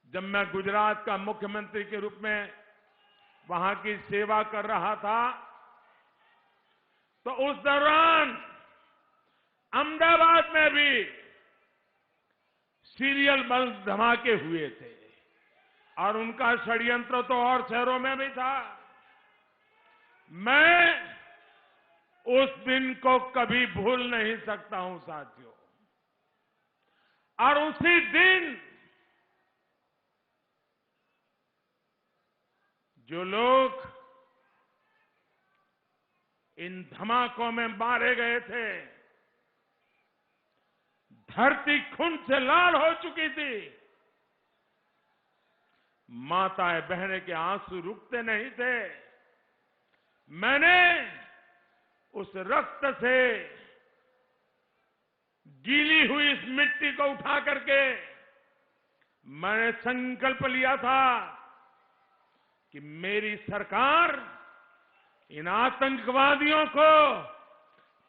जब मैं गुजरात का मुख्यमंत्री के रूप में वहां की सेवा कर रहा था, तो उस दौरान अहमदाबाद में भी सीरियल बम धमाके हुए थे और उनका षड्यंत्र तो और शहरों में भी था। मैं उस दिन को कभी भूल नहीं सकता हूं साथियों। और उसी दिन जो लोग इन धमाकों में मारे गए थे, धरती खून से लाल हो चुकी थी। माताएं बहनें के आंसू रुकते नहीं थे। मैंने उस रक्त से गीली हुई इस मिट्टी को उठा करके मैंने संकल्प लिया था कि मेरी सरकार इन आतंकवादियों को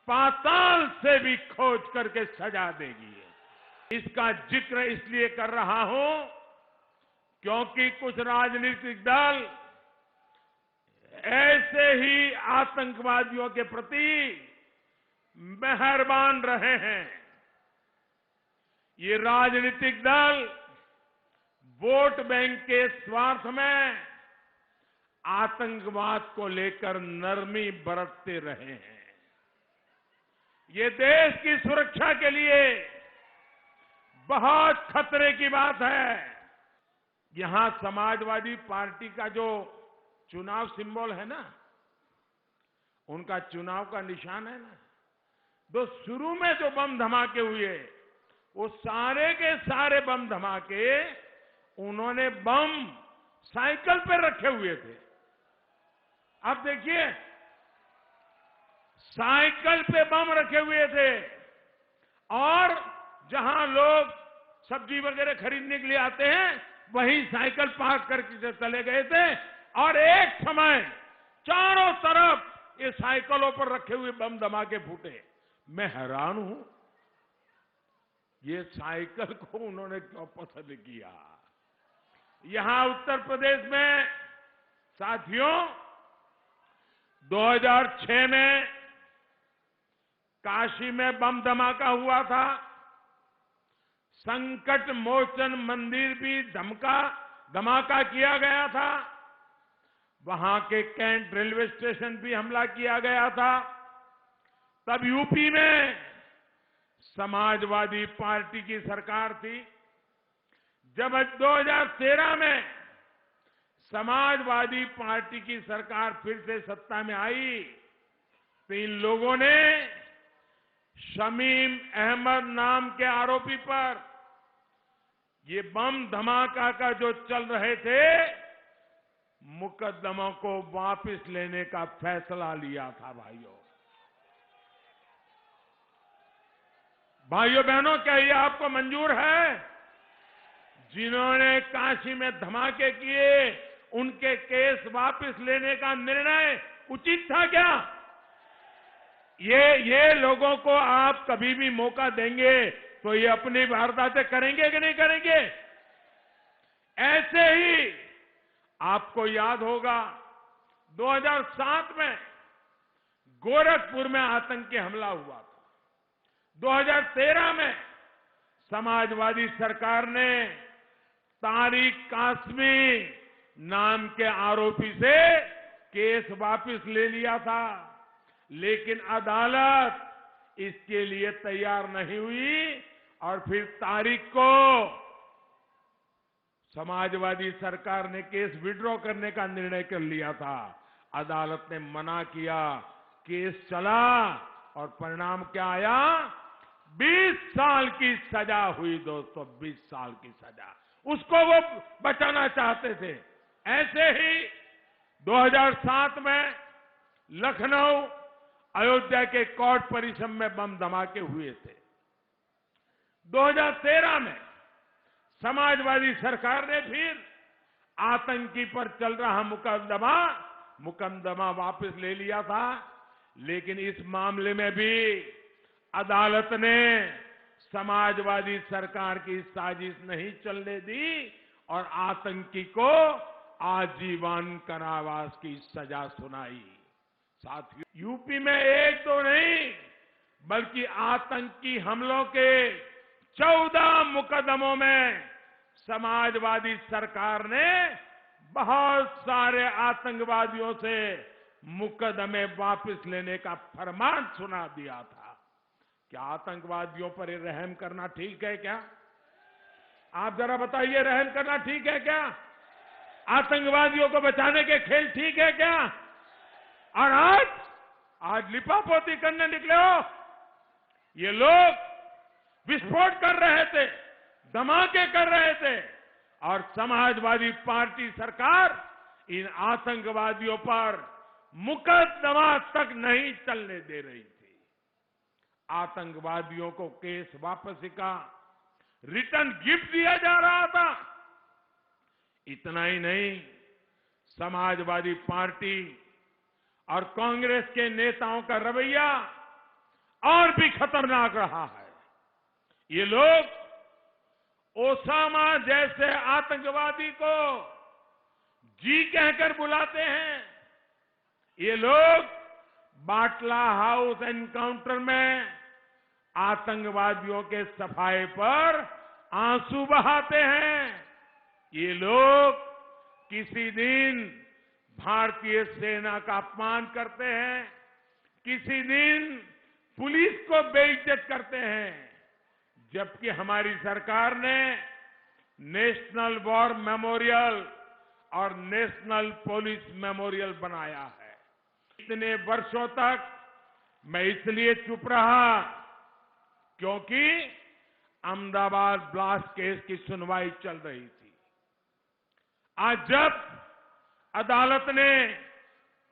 पाताल से भी खोज करके सजा देगी। इसका जिक्र इसलिए कर रहा हूं क्योंकि कुछ राजनीतिक दल ऐसे ही आतंकवादियों के प्रति मेहरबान रहे हैं। ये राजनीतिक दल वोट बैंक के स्वार्थ में आतंकवाद को लेकर नरमी बरतते रहे हैं। ये देश की सुरक्षा के लिए बहुत खतरे की बात है। यहां समाजवादी पार्टी का जो चुनाव सिंबल है ना, उनका चुनाव का निशान है ना, तो शुरू में जो बम धमाके हुए वो सारे के सारे बम धमाके उन्होंने बम साइकिल पर रखे हुए थे। आप देखिए, साइकिल पे बम रखे हुए थे और जहां लोग सब्जी वगैरह खरीदने के लिए आते हैं वहीं साइकिल पार्क करके चले गए थे और एक समय चारों तरफ ये साइकिलों पर रखे हुए बम धमाके फूटे। मैं हैरान हूं, ये साइकिल को उन्होंने क्यों पसंद किया। यहां उत्तर प्रदेश में साथियों 2006 में काशी में बम धमाका हुआ था। संकट मोचन मंदिर भी धमाका किया गया था। वहां के कैंट रेलवे स्टेशन भी हमला किया गया था। तब यूपी में समाजवादी पार्टी की सरकार थी। जब 2013 में समाजवादी पार्टी की सरकार फिर से सत्ता में आई तो इन लोगों ने शमीम अहमद नाम के आरोपी पर ये बम धमाका का जो चल रहे थे मुकदमों को वापस लेने का फैसला लिया था। भाइयों बहनों, क्या ये आपको मंजूर है? जिन्होंने काशी में धमाके किए उनके केस वापस लेने का निर्णय उचित था क्या? ये लोगों को आप कभी भी मौका देंगे तो ये अपनी वारदातें करेंगे कि नहीं करेंगे? ऐसे ही आपको याद होगा 2007 में गोरखपुर में आतंकी हमला हुआ था। 2013 में समाजवादी सरकार ने तारिक कासमी नाम के आरोपी से केस वापस ले लिया था, लेकिन अदालत इसके लिए तैयार नहीं हुई और फिर तारिक को समाजवादी सरकार ने केस विड्रॉ करने का निर्णय कर लिया था। अदालत ने मना किया, केस चला और परिणाम क्या आया? 20 साल की सजा हुई दोस्तों, 20 साल की सजा। उसको वो बचाना चाहते थे। ऐसे ही 2007 में लखनऊ अयोध्या के कोर्ट परिसर में बम धमाके हुए थे। 2013 में समाजवादी सरकार ने फिर आतंकी पर चल रहा मुकदमा वापस ले लिया था, लेकिन इस मामले में भी अदालत ने समाजवादी सरकार की साजिश नहीं चलने दी और आतंकी को आजीवन कारावास की सजा सुनाई। साथियों, यूपी में एक तो नहीं बल्कि आतंकी हमलों के 14 मुकदमों में समाजवादी सरकार ने बहुत सारे आतंकवादियों से मुकदमे वापस लेने का फरमान सुना दिया था। क्या आतंकवादियों पर रहम करना ठीक है क्या? आप जरा बताइए, रहम करना ठीक है क्या? आतंकवादियों को बचाने के खेल ठीक है क्या? और आज लिपापोती करने निकले हो। ये लोग विस्फोट कर रहे थे, धमाके कर रहे थे और समाजवादी पार्टी सरकार इन आतंकवादियों पर मुकदमा तक नहीं चलने दे रही थी। आतंकवादियों को केस वापसी का रिटर्न गिफ्ट दिया जा रहा था। इतना ही नहीं, समाजवादी पार्टी और कांग्रेस के नेताओं का रवैया और भी खतरनाक रहा है। ये लोग ओसामा जैसे आतंकवादी को जी कहकर बुलाते हैं। ये लोग बाटला हाउस एनकाउंटर में आतंकवादियों के सफाए पर आंसू बहाते हैं। ये लोग किसी दिन भारतीय सेना का अपमान करते हैं, किसी दिन पुलिस को बेइज्जत करते हैं, जबकि हमारी सरकार ने नेशनल वॉर मेमोरियल और नेशनल पुलिस मेमोरियल बनाया है। इतने वर्षों तक मैं इसलिए चुप रहा क्योंकि अहमदाबाद ब्लास्ट केस की सुनवाई चल रही थी। आज जब अदालत ने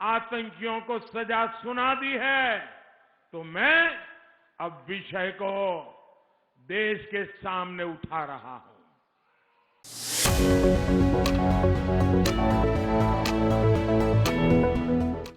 आतंकियों को सजा सुना दी है तो मैं अब विषय को देश के सामने उठा रहा हूं।